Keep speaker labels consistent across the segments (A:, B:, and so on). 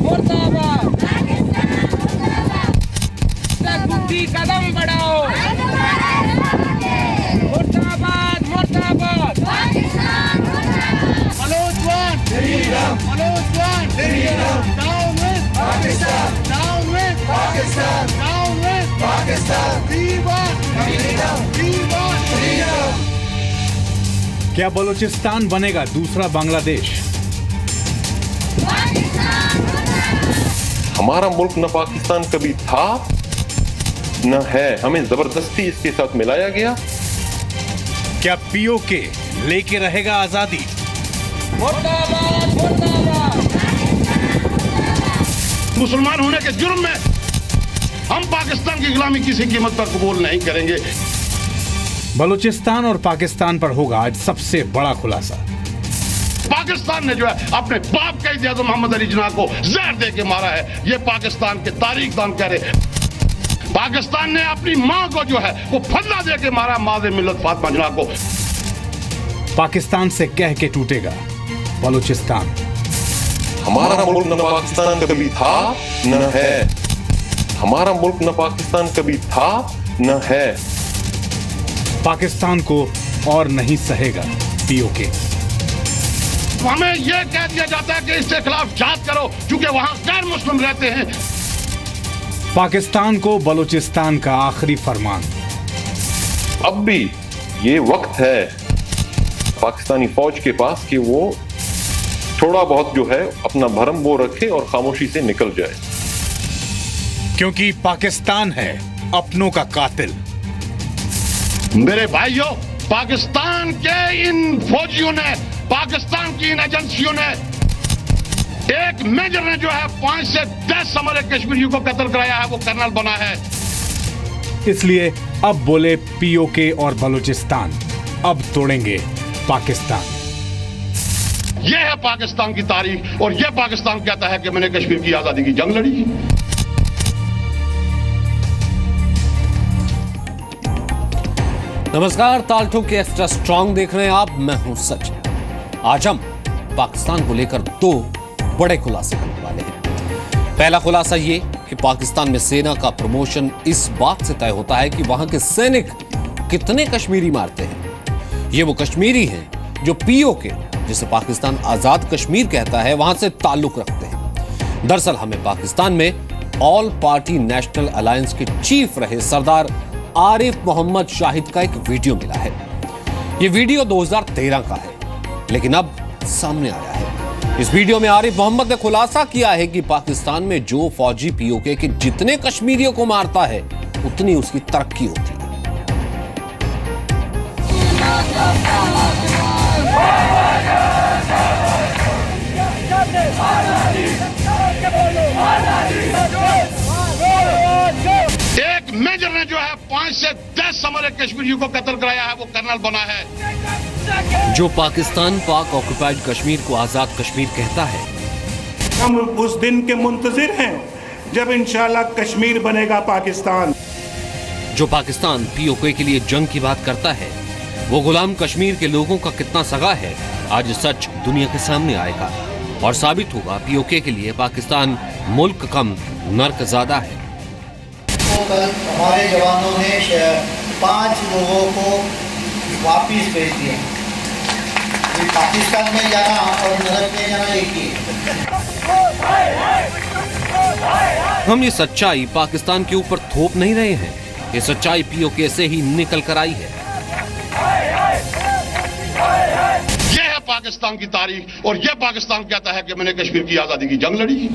A: मुर्दाबाद मुर्दाबाद बुद्धि कदम बढ़ाओ मुर्दाबाद मुर्दाबाद Malodwan freedom Malodwan freedom down with Pakistan down with Pakistan down with Pakistan we want freedom we want freedom।
B: क्या बलूचिस्तान बनेगा दूसरा बांग्लादेश?
C: हमारा मुल्क न पाकिस्तान कभी था न है, हमें जबरदस्ती इसके साथ मिलाया गया।
B: क्या पीओके लेके रहेगा आजादी?
A: मुर्दाबाद मुर्दाबाद।
D: मुसलमान होने के जुर्म में हम पाकिस्तान की गुलामी किसी कीमत पर कबूल नहीं करेंगे।
B: बलूचिस्तान और पाकिस्तान पर होगा आज सबसे बड़ा खुलासा।
D: पाकिस्तान ने जो है अपने बाप कैद आज़म मोहम्मद अली जिन्ना को जहर दे के मारा है, ये पाकिस्तान के तारीख दान कह रहे। पाकिस्तान ने अपनी मां को जो है वो फंदा दे के मारा, माज़े मिल्लत फातिमा जिन्ना को।
B: पाकिस्तान से कह के टूटेगा बलूचिस्तान।
C: हमारा मुल्क न पाकिस्तान कभी था न है, हमारा मुल्क न पाकिस्तान कभी था न है।
B: पाकिस्तान को और नहीं सहेगा पीओके।
D: हमें यह कह दिया जाता है कि इसके खिलाफ जांच करो क्योंकि वहां गैर मुस्लिम रहते हैं।
B: पाकिस्तान को बलूचिस्तान का आखिरी फरमान।
C: अब भी ये वक्त है पाकिस्तानी फौज के पास कि वो थोड़ा बहुत जो है अपना भरम वो रखे और खामोशी से निकल जाए,
B: क्योंकि पाकिस्तान है अपनों का कातिल।
D: मेरे भाइयों, पाकिस्तान के इन फौजियों ने, पाकिस्तान की इन एजेंसियों ने, एक मेजर ने जो है 5 से 10 हमारे कश्मीरियों को कत्ल कराया है, वो कर्नल बना है।
B: इसलिए अब बोले पीओके और बलूचिस्तान अब तोड़ेंगे पाकिस्तान।
D: यह है पाकिस्तान की तारीख और यह पाकिस्तान कहता है कि मैंने कश्मीर की आजादी की जंग लड़ी।
E: नमस्कार, ताल ठोक के एक्स्ट्रा स्ट्रांग देख रहे हैं आप, मैं हूं सचिन। आज हम पाकिस्तान को लेकर 2 बड़े खुलासे करने वाले हैं। पहला खुलासा ये कि पाकिस्तान में सेना का प्रमोशन इस बात से तय होता है कि वहां के सैनिक कितने कश्मीरी मारते हैं। ये वो कश्मीरी हैं जो पीओके, जिसे पाकिस्तान आजाद कश्मीर कहता है, वहां से ताल्लुक रखते हैं। दरअसल हमें पाकिस्तान में ऑल पार्टी नेशनल अलायंस के चीफ रहे सरदार आरिफ मोहम्मद शाहिद का एक वीडियो मिला है। यह वीडियो 2013 का है, लेकिन अब सामने आया है। इस वीडियो में आरिफ मोहम्मद ने खुलासा किया है कि पाकिस्तान में जो फौजी पीओके के जितने कश्मीरियों को मारता है उतनी उसकी तरक्की होती है।
D: एक मेजर ने जो है 5 से 10 हमारे कश्मीरियों को कत्ल कराया है, वो कर्नल बना है।
E: जो पाकिस्तान पाक ऑक्युपाइड कश्मीर को आजाद कश्मीर कहता है।
F: हम उस दिन के मुंतजिर हैं जब इंशाल्लाह कश्मीर बनेगा पाकिस्तान।
E: जो पाकिस्तान पीओके के लिए जंग की बात करता है, वो गुलाम कश्मीर के लोगों का कितना सगा है, आज सच दुनिया के सामने आएगा और साबित होगा पीओके के लिए पाकिस्तान मुल्क कम नर्क ज्यादा है।
G: कल हमारे जवानों ने 5 लोगों को वापिस भेज दिया। पाकिस्तान में जाना और नरक में जाना एक ही है।
E: हम ये सच्चाई पाकिस्तान के ऊपर थोप नहीं रहे हैं, ये सच्चाई पीओके से ही निकल कर आई है।
D: यह है पाकिस्तान की तारीख और यह पाकिस्तान कहता है कि मैंने कश्मीर की आजादी की जंग लड़ी।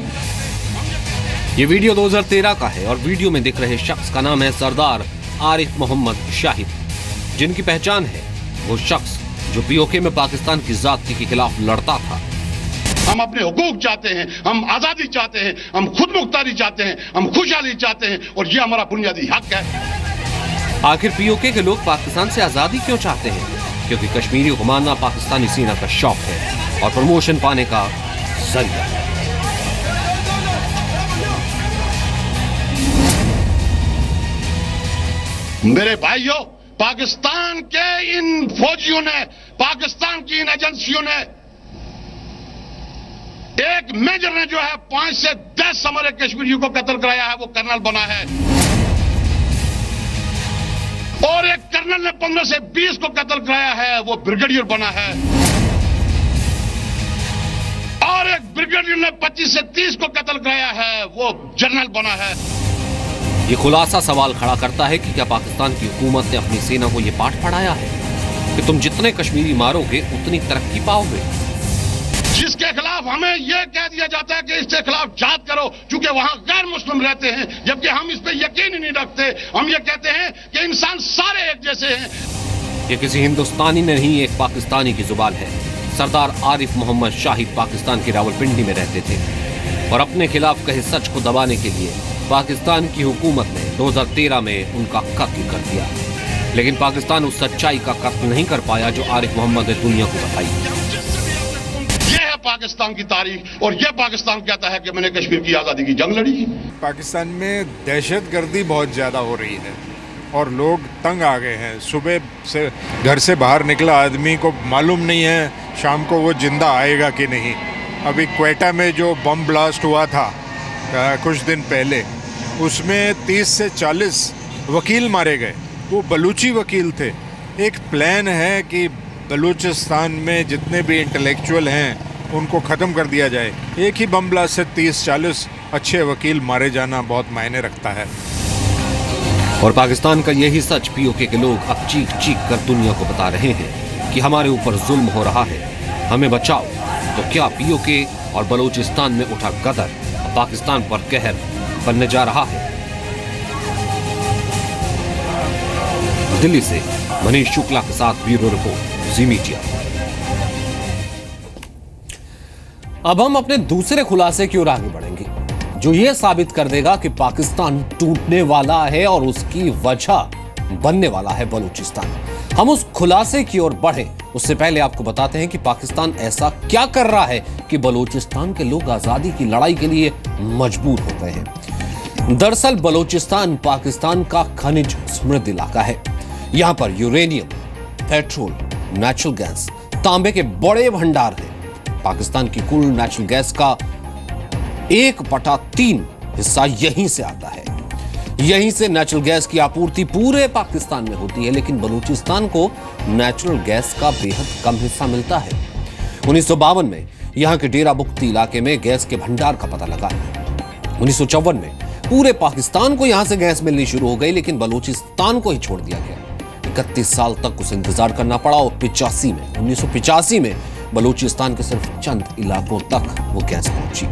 E: ये वीडियो 2013 का है और वीडियो में दिख रहे शख्स का नाम है सरदार आरिफ मोहम्मद शाहिद। जिनकी पहचान है वो शख्स जो पीओके में पाकिस्तान की जाति के खिलाफ लड़ता था।
D: हम अपने हुकूक चाहते हैं, हम आजादी चाहते हैं, हम खुद मुख्तारी चाहते हैं, हम खुशहाली चाहते हैं और यह हमारा बुनियादी हक है।
E: आखिर पीओके के लोग पाकिस्तान से आजादी क्यों चाहते हैं? क्योंकि कश्मीरियों को मानना पाकिस्तानी सेना का शौक है और प्रमोशन पाने का जरिया।
D: मेरे भाइयों, पाकिस्तान के इन फौजियों ने, पाकिस्तान की इन एजेंसियों ने एक मेजर ने जो है 5 से 10 हमारे कश्मीरियों को कत्ल कराया है, वो कर्नल बना है। और एक कर्नल ने 15 से 20 को कत्ल कराया है, वो ब्रिगेडियर बना है। और एक ब्रिगेडियर ने 25 से 30 को कत्ल कराया है, वो जनरल बना है।
E: ये खुलासा सवाल खड़ा करता है कि क्या पाकिस्तान की हुकूमत ने अपनी सेना को यह पाठ पढ़ाया है कि तुम जितने कश्मीरी मारोगे उतनी तरक्की पाओगे।
D: जिसके खिलाफ हमें यह कह दिया जाता है कि इसके खिलाफ जांच करो, क्योंकि वहां गैर मुस्लिम रहते हैं, जबकि हम इस पे यकीन ही नहीं रखते। हम ये कहते हैं कि इंसान सारे एक जैसे हैं।
E: ये किसी हिंदुस्तानी में नहीं, एक पाकिस्तानी की जुबान है। सरदार आरिफ मोहम्मद शाहिद पाकिस्तान की रावलपिंडी में रहते थे और अपने खिलाफ कहे सच को दबाने के लिए पाकिस्तान की हुकूमत ने 2013 में उनका कत्ल कर दिया। लेकिन पाकिस्तान उस सच्चाई का कत्ल नहीं कर पाया जो आरिफ मोहम्मद ने दुनिया को बताई।
D: पाकिस्तान की तारीख, और यह पाकिस्तान कहता है कि मैंने कश्मीर की आजादी की जंग लड़ी।
H: पाकिस्तान में दहशतगर्दी बहुत ज्यादा हो रही है और लोग तंग आ गए हैं। सुबह से घर से बाहर निकला आदमी को मालूम नहीं है शाम को वो जिंदा आएगा कि नहीं। अभी क्वेटा में जो बम ब्लास्ट हुआ था कुछ दिन पहले, उसमें 30 से 40 वकील मारे गए। वो बलूची वकील थे। एक प्लान है कि बलूचिस्तान में जितने भी इंटेलेक्चुअल हैं उनको ख़त्म कर दिया जाए। एक ही बम ब्लास्ट से 30-40 अच्छे वकील मारे जाना बहुत मायने रखता है।
E: और पाकिस्तान का यही सच पीओके के लोग अब चीख चीख कर दुनिया को बता रहे हैं कि हमारे ऊपर जुल्म हो रहा है, हमें बचाओ। तो क्या पीओके और बलूचिस्तान में उठा गदर पाकिस्तान पर कहर बनने जा रहा है? दिल्ली से मनीष शुक्ला के साथ ब्यूरो रिपोर्ट, जी मीडिया। अब हम अपने दूसरे खुलासे की ओर आगे बढ़ेंगे जो यह साबित कर देगा कि पाकिस्तान टूटने वाला है और उसकी वजह बनने वाला है बलूचिस्तान। हम उस खुलासे की ओर बढ़े उससे पहले आपको बताते हैं कि पाकिस्तान ऐसा क्या कर रहा है कि बलूचिस्तान के लोग आजादी की लड़ाई के लिए मजबूर हो गए हैं। दरअसल बलूचिस्तान पाकिस्तान का खनिज समृद्ध इलाका है। यहां पर यूरेनियम, पेट्रोल, नेचुरल गैस, तांबे के बड़े भंडार हैं। पाकिस्तान की कुल नेचुरल गैस का 1/3 हिस्सा यहीं से आता है। यहीं से नेचुरल गैस की आपूर्ति पूरे पाकिस्तान में होती है, लेकिन बलूचिस्तान को नेचुरल गैस का बेहद कम हिस्सा मिलता है। 1952 में यहां के डेरा बुख्ती इलाके में गैस के भंडार का पता लगा। 1954 में पूरे पाकिस्तान को यहां से गैस मिलनी शुरू हो गई, लेकिन बलूचिस्तान को ही छोड़ दिया गया। 31 साल तक उसे इंतजार करना पड़ा और 1985 में बलूचिस्तान के सिर्फ चंद इलाकों तक वो गैस पहुंची।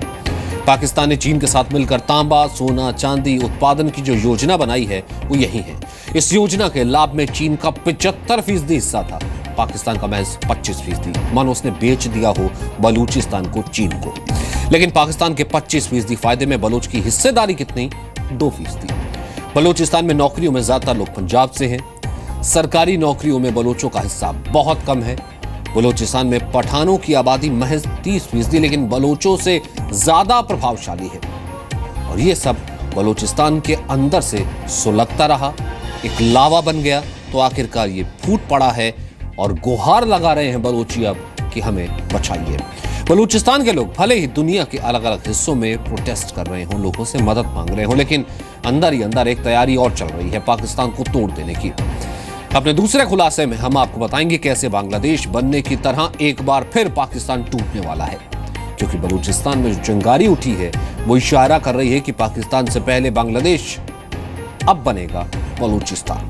E: पाकिस्तान ने चीन के साथ मिलकर तांबा, सोना, चांदी उत्पादन की जो योजना बनाई है वो यही है। इस योजना के लाभ में चीन का 75% हिस्सा था, पाकिस्तान का महज 25%, मानो उसने बेच दिया हो बलूचिस्तान को चीन को। लेकिन पाकिस्तान के 25% फायदे में बलूच की हिस्सेदारी कितनी? 2%। बलूचिस्तान में नौकरियों में ज्यादातर लोग पंजाब से हैं। सरकारी नौकरियों में बलूचों का हिस्सा बहुत कम है। बलूचिस्तान में पठानों की आबादी महज 30%, लेकिन बलूचों से ज्यादा प्रभावशाली है। और ये सब बलूचिस्तान के अंदर से सुलगता रहा, एक लावा बन गया, तो आखिरकार ये फूट पड़ा है और गुहार लगा रहे हैं बलूची अब कि हमें बचाइए। बलूचिस्तान के लोग भले ही दुनिया के अलग अलग हिस्सों में प्रोटेस्ट कर रहे हों, लोगों से मदद मांग रहे हों, लेकिन अंदर ही अंदर एक तैयारी और चल रही है पाकिस्तान को तोड़ देने की। अपने दूसरे खुलासे में हम आपको बताएंगे कैसे बांग्लादेश बनने की तरह एक बार फिर पाकिस्तान टूटने वाला है, क्योंकि बलूचिस्तान में जो चिंगारी उठी है वो इशारा कर रही है कि पाकिस्तान से पहले बांग्लादेश अब बनेगा बलूचिस्तान।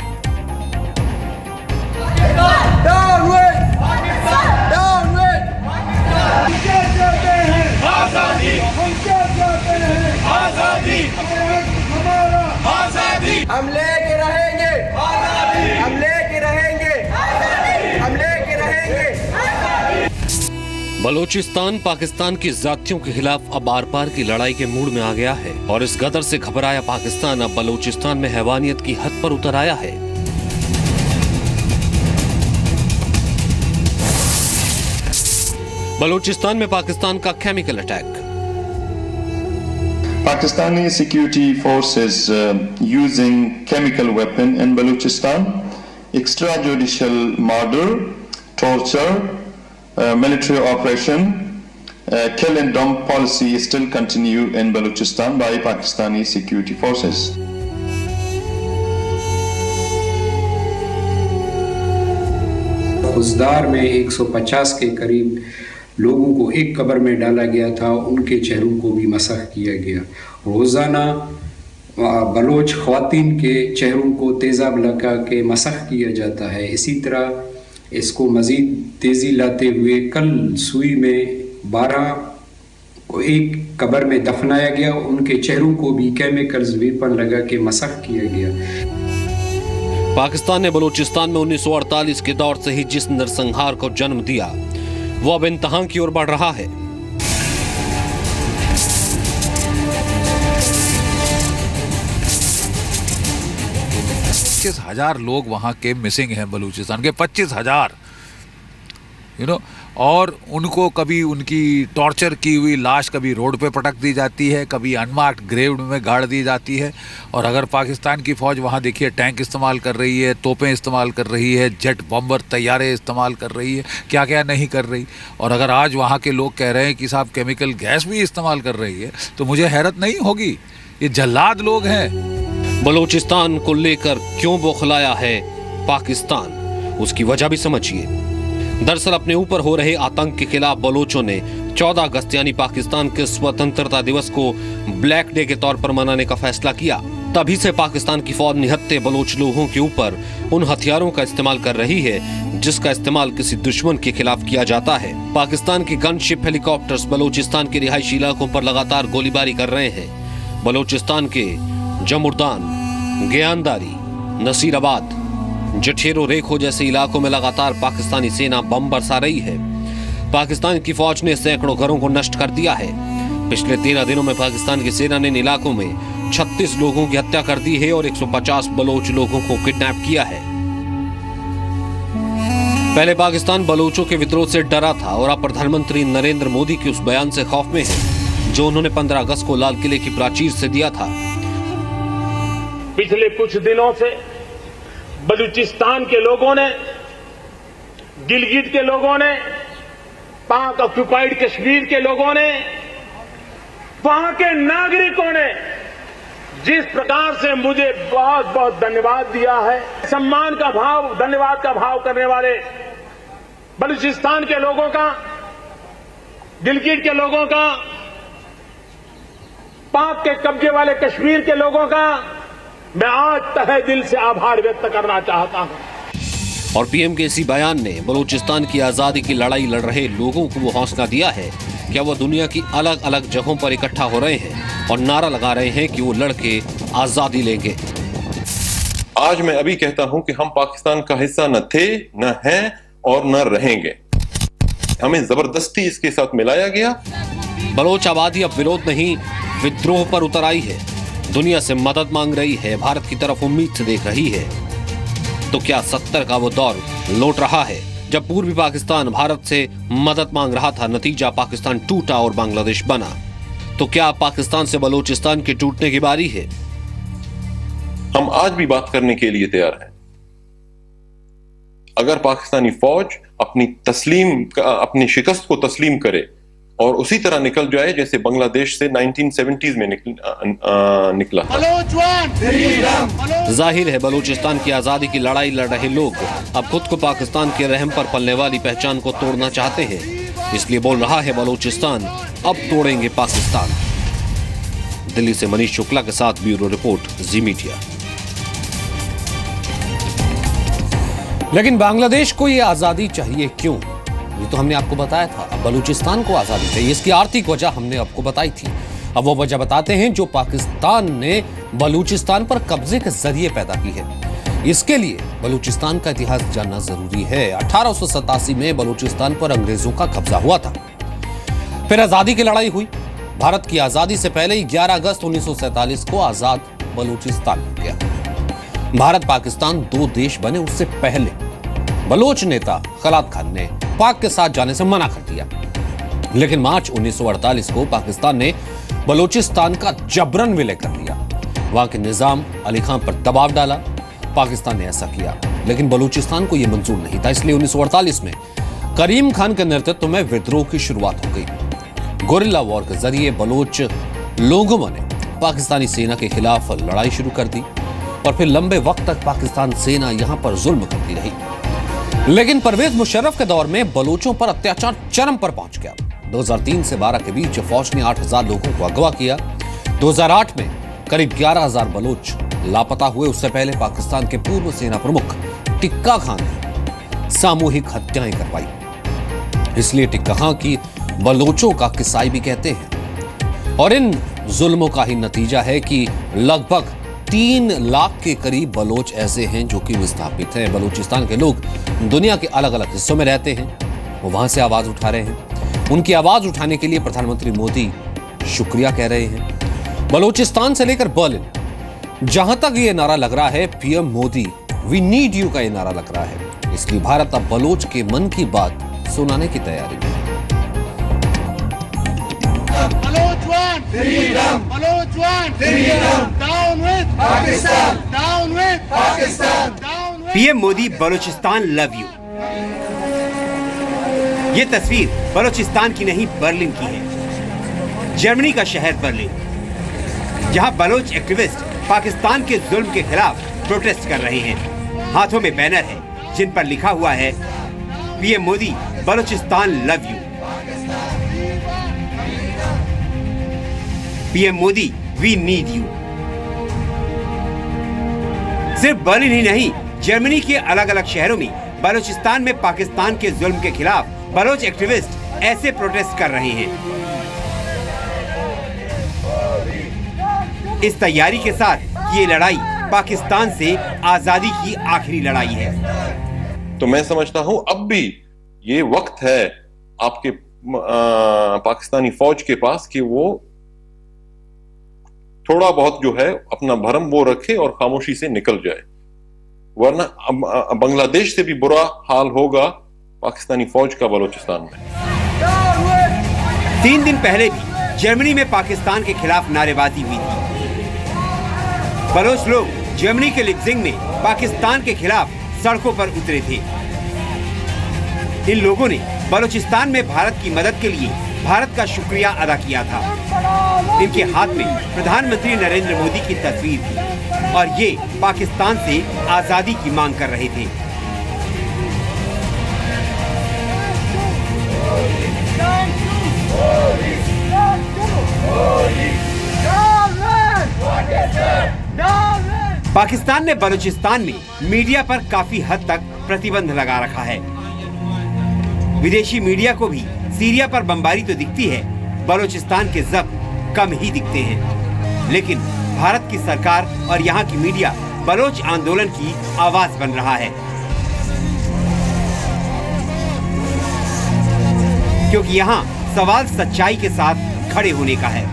A: हम लेके रहेंगे, हम लेके रहेंगे, हम लेके रहेंगे।
E: बलूचिस्तान पाकिस्तान की जातियों के खिलाफ अब आर पार की लड़ाई के मूड में आ गया है और इस गदर से घबराया पाकिस्तान अब बलूचिस्तान में हैवानियत की हद पर उतर आया है। बलूचिस्तान में पाकिस्तान का chemical attack.
I: Pakistani security forces using chemical weapon in Balochistan, extrajudicial murder, torture, military operation, kill and dump policy still continue in Balochistan by Pakistani security forces.
J: Khuzdar में 150 के करीब लोगों को एक कब्र में डाला गया था, उनके चेहरों को भी मसख किया गया। रोज़ाना बलोच ख़वातीन के चेहरों को तेज़ाब लगा के मसख किया जाता है। इसी तरह इसको मज़ीद तेज़ी लाते हुए कल सुई में 12 को एक कब्र में दफनाया गया, उनके चेहरों को भी केमिकल्स वेपन लगा के मसख किया गया।
E: पाकिस्तान ने बलूचिस्तान में 1948 के दौर से ही जिस नरसंहार को जन्म दिया वो अब इंतहा की ओर बढ़ रहा है।
K: हजार लोग वहां के मिसिंग हैं बलूचिस्तान के, 25,000 और उनको कभी उनकी टॉर्चर की हुई लाश कभी रोड पे पटक दी जाती है, कभी अनमार्क्ड ग्रेव में गाड़ दी जाती है। और अगर पाकिस्तान की फ़ौज वहाँ देखिए टैंक इस्तेमाल कर रही है, तोपें इस्तेमाल कर रही है, जेट बम्बर तैयारे इस्तेमाल कर रही है, क्या क्या नहीं कर रही। और अगर आज वहाँ के लोग कह रहे हैं कि साहब केमिकल गैस भी इस्तेमाल कर रही है तो मुझे हैरत नहीं होगी। ये जल्लाद लोग हैं।
E: बलूचिस्तान को लेकर क्यों बौखलाया है पाकिस्तान, उसकी वजह भी समझिए। दरअसल अपने ऊपर हो रहे आतंक के खिलाफ बलोचों ने 14 अगस्त यानी पाकिस्तान के स्वतंत्रता दिवस को ब्लैक डे के तौर पर मनाने का फैसला किया। तभी से पाकिस्तान की फौज निहत्थे बलोच लोगों के ऊपर उन हथियारों का इस्तेमाल कर रही है जिसका इस्तेमाल किसी दुश्मन के खिलाफ किया जाता है। पाकिस्तान की गनशिप हेलीकॉप्टर्स बलूचिस्तान के रिहायशी इलाकों पर लगातार गोलीबारी कर रहे हैं। बलूचिस्तान के जमुर्दान, गयानदारी, नसीराबाद, जठेरो रेखो जैसे इलाकों में लगातार पाकिस्तानी सेना बम बरसा रही है। पाकिस्तान की फौज ने सैकड़ों घरों को नष्ट कर दिया है। पिछले 13 दिनों में पाकिस्तान की सेना ने इन इलाकों में 36 लोगों की हत्या कर दी है और 150 बलोच लोगों को किडनैप किया है। पहले पाकिस्तान बलोचों के विद्रोह से डरा था और अब प्रधानमंत्री नरेंद्र मोदी के उस बयान से खौफ में है जो उन्होंने 15 अगस्त को लाल किले की प्राचीर से दिया था।
F: पिछले कुछ दिनों से बलूचिस्तान के लोगों ने, गिलगित के लोगों ने, पाक ऑक्युपाइड कश्मीर के लोगों ने, वहां के नागरिकों ने जिस प्रकार से मुझे बहुत बहुत धन्यवाद दिया है, सम्मान का भाव, धन्यवाद का भाव करने वाले बलूचिस्तान के लोगों का, गिलगित के लोगों का, पाक के कब्जे वाले कश्मीर के लोगों का मैं आज तहे दिल से आभार व्यक्त करना चाहता हूं।
E: और पीएम के इसी बयान ने बलूचिस्तान की आजादी की लड़ाई लड़ रहे लोगों को वो हौसला दिया है कि वो दुनिया की अलग अलग जगहों पर इकट्ठा हो रहे हैं और नारा लगा रहे हैं कि वो लड़के आजादी लेंगे।
C: आज मैं अभी कहता हूं कि हम पाकिस्तान का हिस्सा न थे, न हैं और न रहेंगे। हमें जबरदस्ती इसके साथ मिलाया गया।
E: बलोच आबादी अब विरोध नहीं, विद्रोह पर उतर आई है, दुनिया से मदद मांग रही है, भारत की तरफ उम्मीद से देख रही है। तो क्या 70 का वो दौर लौट रहा है जब पूर्वी पाकिस्तान भारत से मदद मांग रहा था, नतीजा पाकिस्तान टूटा और बांग्लादेश बना। तो क्या पाकिस्तान से बलूचिस्तान के टूटने की बारी है?
C: हम आज भी बात करने के लिए तैयार हैं। अगर पाकिस्तानी फौज अपनी शिकस्त को तस्लीम करे और उसी तरह निकल जाए जैसे बांग्लादेश से 1970s में निकला।
E: जाहिर है बलूचिस्तान की आजादी की लड़ाई लड़ रहे लोग अब खुद को पाकिस्तान के रहम पर पलने वाली पहचान को तोड़ना चाहते हैं, इसलिए बोल रहा है बलूचिस्तान अब तोड़ेंगे पाकिस्तान। दिल्ली से मनीष शुक्ला के साथ ब्यूरो रिपोर्ट, जी मीडिया। लेकिन बांग्लादेश को ये आजादी चाहिए क्यों? ये तो हमने आपको बताया था। अब बलूचिस्तान को आजादी चाहिए, इसकी आर्थिक वजह हमने आपको बताई थी। अब वो वजह बताते हैं जो पाकिस्तान ने बलूचिस्तान पर कब्जे के जरिए पैदा की है। इसके लिए बलूचिस्तान का इतिहास जानना जरूरी है। 1887 में बलूचिस्तान पर अंग्रेजों का कब्जा हुआ था, फिर आजादी की लड़ाई हुई। भारत की आजादी से पहले ही 11 अगस्त 1947 को आजाद बलूचिस्तान हो गया। भारत पाकिस्तान 2 देश बने उससे पहले बलोच नेता खलात खान ने पाक के साथ जाने से मना कर दिया, लेकिन मार्च 1948 को पाकिस्तान ने बलूचिस्तान का जबरन विलय कर लिया। वहां के निजाम अली खान पर दबाव डाला, पाकिस्तान ने ऐसा किया, लेकिन बलूचिस्तान को यह मंजूर नहीं था। इसलिए 1948 में करीम खान के नेतृत्व में विद्रोह की शुरुआत हो गई। गोरिल्ला वॉर के जरिए बलोच लोगों ने पाकिस्तानी सेना के खिलाफ लड़ाई शुरू कर दी और फिर लंबे वक्त तक पाकिस्तान सेना यहां पर जुल्म करती रही। लेकिन परवेज मुशर्रफ के दौर में बलोचों पर अत्याचार चरम पर पहुंच गया। 2003 से 12 के बीच फौज ने 8000 लोगों को अगवा किया। 2008 में करीब 11000 बलोच लापता हुए। उससे पहले पाकिस्तान के पूर्व सेना प्रमुख टिक्का खान ने सामूहिक हत्याएं करवाई। इसलिए टिक्का खान की बलोचों का किसाई भी कहते हैं। और इन जुल्मों का ही नतीजा है कि लगभग 3 लाख के करीब बलोच ऐसे हैं जो कि विस्थापित हैं। बलूचिस्तान के लोग दुनिया के अलग अलग हिस्सों में रहते हैं, वो वहां से आवाज उठा रहे हैं। उनकी आवाज उठाने के लिए प्रधानमंत्री मोदी शुक्रिया कह रहे हैं। बलूचिस्तान से लेकर बर्लिन, जहां तक ये नारा लग रहा है, PM Modi we need you का ये नारा लग रहा है। इसलिए भारत अब बलोच के मन की बात सुनाने की तैयारी में है।
L: PM Modi Balochistan love you. ये तस्वीर बलूचिस्तान की नहीं, बर्लिन की है। जर्मनी का शहर बर्लिन, जहां बलोच एक्टिविस्ट पाकिस्तान के जुल्म के खिलाफ प्रोटेस्ट कर रहे हैं। हाथों में बैनर है जिन पर लिखा हुआ है PM Modi Balochistan love you, PM Modi we need you. सिर्फ बर्लिन ही नहीं, जर्मनी के अलग अलग शहरों में बलूचिस्तान में पाकिस्तान के जुल्म के खिलाफ बलोच एक्टिविस्ट ऐसे प्रोटेस्ट कर रहे हैं। इस तैयारी के साथ ये लड़ाई पाकिस्तान से आजादी की आखिरी लड़ाई है।
C: तो मैं समझता हूं अब भी ये वक्त है आपके पाकिस्तानी फौज के पास कि वो थोड़ा बहुत जो है अपना भरम वो रखे और खामोशी से निकल जाए, वरना बांग्लादेश से भी बुरा हाल होगा पाकिस्तानी फौज का बलूचिस्तान में।
L: 3 दिन पहले भी जर्मनी में पाकिस्तान के खिलाफ नारेबाजी हुई थी। बलोच लोग जर्मनी के लिप्जिंग में पाकिस्तान के खिलाफ सड़कों पर उतरे थे। इन लोगों ने बलूचिस्तान में भारत की मदद के लिए भारत का शुक्रिया अदा किया था। इनके हाथ में प्रधानमंत्री नरेंद्र मोदी की तस्वीर थी और ये पाकिस्तान से आजादी की मांग कर रहे थे। पाकिस्तान ने बलूचिस्तान में मीडिया पर काफी हद तक प्रतिबंध लगा रखा है। विदेशी मीडिया को भी सीरिया पर बमबारी तो दिखती है, बलूचिस्तान के जख्म कम ही दिखते हैं। लेकिन भारत की सरकार और यहाँ की मीडिया बलोच आंदोलन की आवाज बन रहा है, क्योंकि यहाँ सवाल सच्चाई के साथ खड़े होने का है।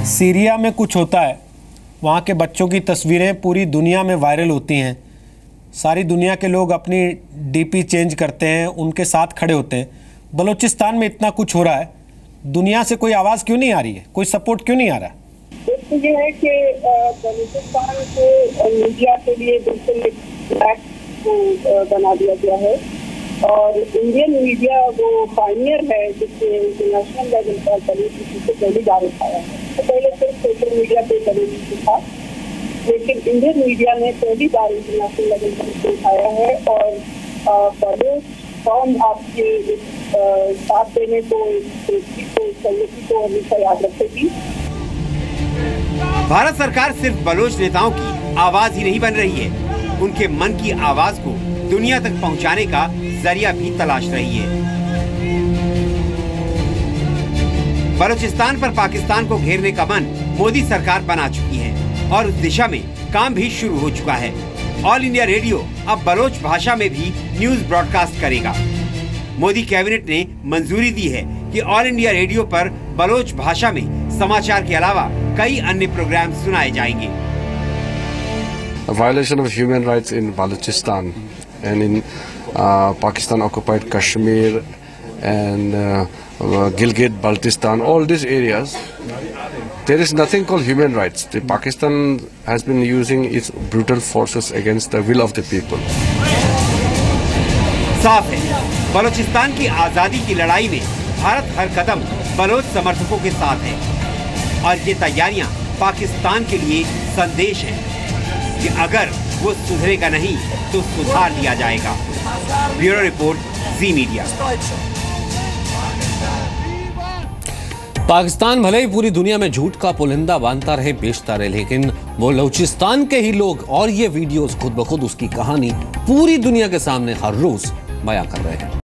M: सीरिया में कुछ होता है, वहाँ के बच्चों की तस्वीरें पूरी दुनिया में वायरल होती हैं। सारी दुनिया के लोग अपनी डीपी चेंज करते हैं, उनके साथ खड़े होते हैं। बलूचिस्तान में इतना कुछ हो रहा है, दुनिया से कोई आवाज़ क्यों नहीं आ रही है, कोई सपोर्ट क्यों नहीं आ रहा है?
N: तो ये है कि बलूचिस्तान को मीडिया के लिए बिल्कुल ब्लैक बना दिया गया है और इंडियन मीडिया वो पायनियर है जिसने इंटरनेशनल लेवल पर बलूचिस्तान से पहली बार उठाया है। तो पहले सिर्फ सोशल मीडिया पे बलूचिस्तान था, लेकिन इंडियन मीडिया ने पहली बार इंटरनेशनल लेवल पर उठाया है और बलूच कौम आपके साथ देने को सहयोगी को हमेशा याद रखेगी।
L: भारत सरकार सिर्फ बलोच नेताओं की आवाज ही नहीं बन रही है, उनके मन की आवाज को दुनिया तक पहुंचाने का जरिया भी तलाश रही है। बलूचिस्तान पर पाकिस्तान को घेरने का मन मोदी सरकार बना चुकी है और उस दिशा में काम भी शुरू हो चुका है। ऑल इंडिया रेडियो अब बलोच भाषा में भी न्यूज ब्रॉडकास्ट करेगा। मोदी कैबिनेट ने मंजूरी दी है कि ऑल इंडिया रेडियो पर बलोच भाषा में समाचार के अलावा कई अन्य प्रोग्राम सुनाए जाएंगे।
O: Violation of human rights in Balochistan and in Pakistan occupied Kashmir and Gilgit, Baltistan, all these areas, there is nothing called human rights. The Pakistan has been using its brutal forces against the will of the people.
L: साफ है बलूचिस्तान की आजादी की लड़ाई में भारत हर कदम Bloch समर्थकों के साथ है और ये तैयारियां पाकिस्तान के लिए संदेश है कि अगर वो सुधरेगा नहीं तो सुधार लिया जाएगा। ब्यूरो रिपोर्ट, जी मीडिया।
E: पाकिस्तान भले ही पूरी दुनिया में झूठ का पुलिंदा बांधता रहे, बेचता रहे, लेकिन बलूचिस्तान के ही लोग और ये वीडियोस खुद ब खुद उसकी कहानी पूरी दुनिया के सामने हर रोज बयां कर रहे हैं।